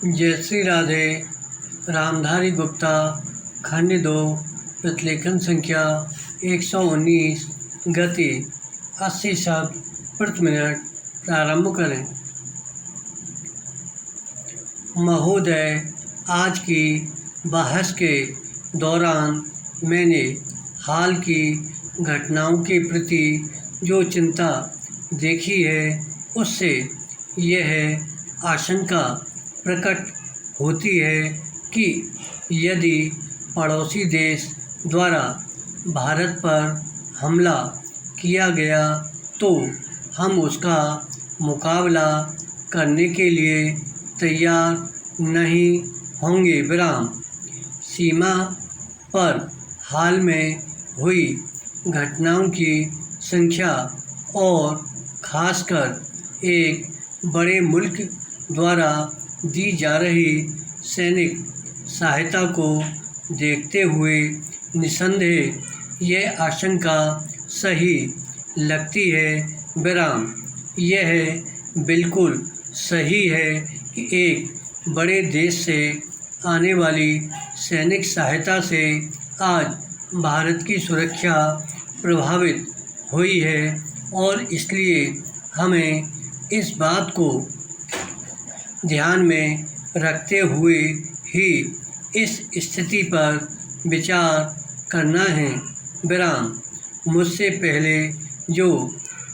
जय श्री राधे। रामधारी गुप्ता, खंड 2, प्रतिलेखन संख्या 119, गति 80 शब्द प्रति मिनट। प्रारंभ करें। महोदय, आज की बहस के दौरान मैंने हाल की घटनाओं के प्रति जो चिंता देखी है, उससे यह आशंका प्रकट होती है कि यदि पड़ोसी देश द्वारा भारत पर हमला किया गया तो हम उसका मुकाबला करने के लिए तैयार नहीं होंगे। विराम। सीमा पर हाल में हुई घटनाओं की संख्या और खासकर एक बड़े मुल्क द्वारा दी जा रही सैनिक सहायता को देखते हुए निस्संदेह यह आशंका सही लगती है। विराम। यह बिल्कुल सही है कि एक बड़े देश से आने वाली सैनिक सहायता से आज भारत की सुरक्षा प्रभावित हुई है और इसलिए हमें इस बात को ध्यान में रखते हुए ही इस स्थिति पर विचार करना है। विराम। मुझसे पहले जो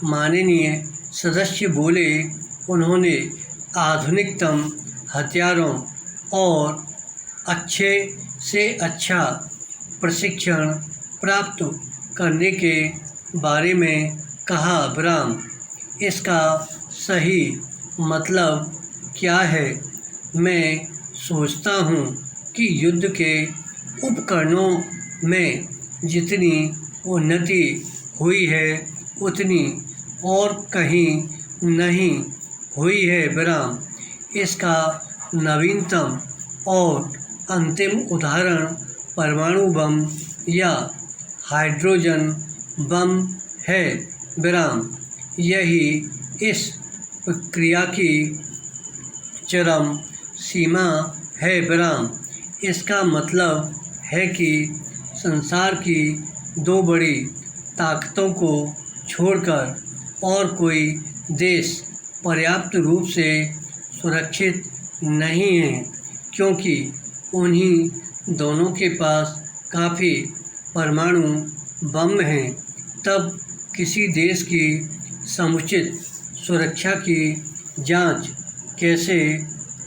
माननीय सदस्य बोले, उन्होंने आधुनिकतम हथियारों और अच्छे से अच्छा प्रशिक्षण प्राप्त करने के बारे में कहा। विराम। इसका सही मतलब क्या है? मैं सोचता हूँ कि युद्ध के उपकरणों में जितनी उन्नति हुई है उतनी और कहीं नहीं हुई है। विराम। इसका नवीनतम और अंतिम उदाहरण परमाणु बम या हाइड्रोजन बम है। विराम। यही इस प्रक्रिया की चरम सीमा है। विराम। इसका मतलब है कि संसार की दो बड़ी ताकतों को छोड़कर और कोई देश पर्याप्त रूप से सुरक्षित नहीं है, क्योंकि उन्हीं दोनों के पास काफ़ी परमाणु बम हैं। तब किसी देश की समुचित सुरक्षा की जांच कैसे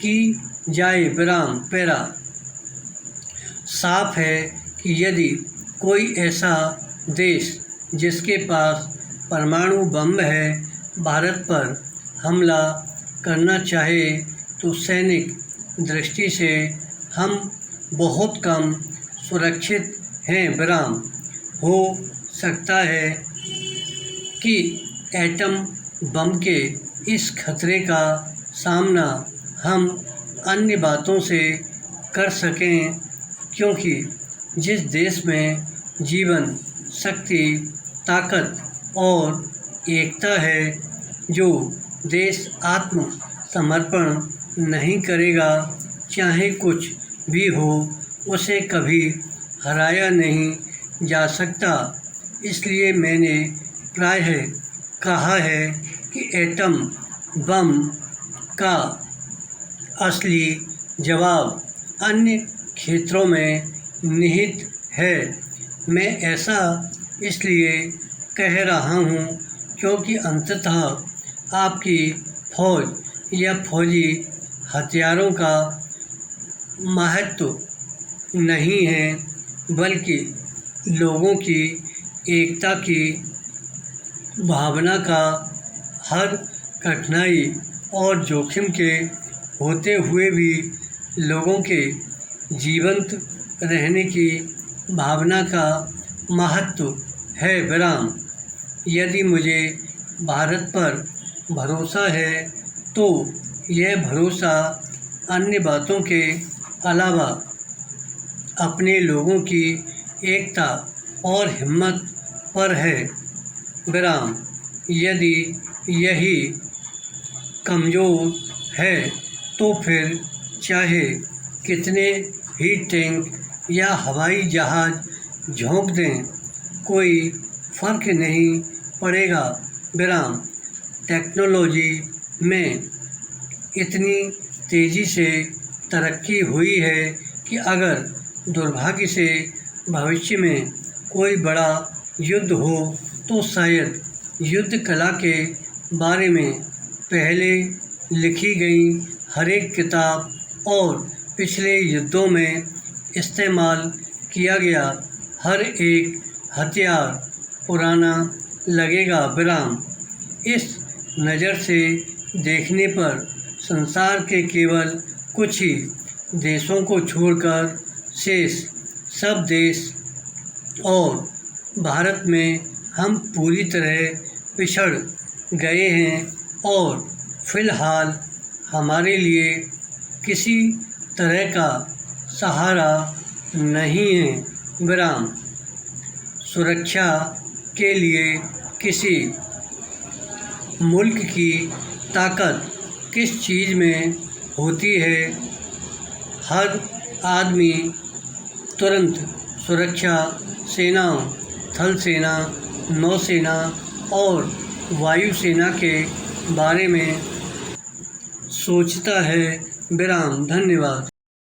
की जाए? विराम। पैरा। साफ है कि यदि कोई ऐसा देश जिसके पास परमाणु बम है भारत पर हमला करना चाहे तो सैनिक दृष्टि से हम बहुत कम सुरक्षित हैं। विराम। हो सकता है कि एटम बम के इस खतरे का सामना हम अन्य बातों से कर सकें, क्योंकि जिस देश में जीवन, शक्ति, ताकत और एकता है, जो देश आत्म समर्पण नहीं करेगा, चाहे कुछ भी हो, उसे कभी हराया नहीं जा सकता। इसलिए मैंने प्रायः कहा है कि एटम बम का असली जवाब अन्य क्षेत्रों में निहित है। मैं ऐसा इसलिए कह रहा हूँ क्योंकि अंततः आपकी फौज या फौजी हथियारों का महत्व नहीं है, बल्कि लोगों की एकता की भावना का हर कठिनाई और जोखिम के होते हुए भी लोगों के जीवंत रहने की भावना का महत्व है। विराम। यदि मुझे भारत पर भरोसा है तो यह भरोसा अन्य बातों के अलावा अपने लोगों की एकता और हिम्मत पर है। विराम। यदि यही कमज़ोर है तो फिर चाहे कितने ही टैंक या हवाई जहाज झोंक दें, कोई फर्क नहीं पड़ेगा। विराम। टेक्नोलॉजी में इतनी तेज़ी से तरक्की हुई है कि अगर दुर्भाग्य से भविष्य में कोई बड़ा युद्ध हो तो शायद युद्ध कला के बारे में पहले लिखी गई हर एक किताब और पिछले युद्धों में इस्तेमाल किया गया हर एक हथियार पुराना लगेगा। विराम। इस नज़र से देखने पर संसार के केवल कुछ ही देशों को छोड़कर शेष सब देश और भारत में हम पूरी तरह पिछड़ गए हैं और फिलहाल हमारे लिए किसी तरह का सहारा नहीं है। विराम। सुरक्षा के लिए किसी मुल्क की ताकत किस चीज़ में होती है? हर आदमी तुरंत सुरक्षा सेनाओं, थल सेना, नौसेना और वायुसेना के बारे में सोचता है। विराम। धन्यवाद।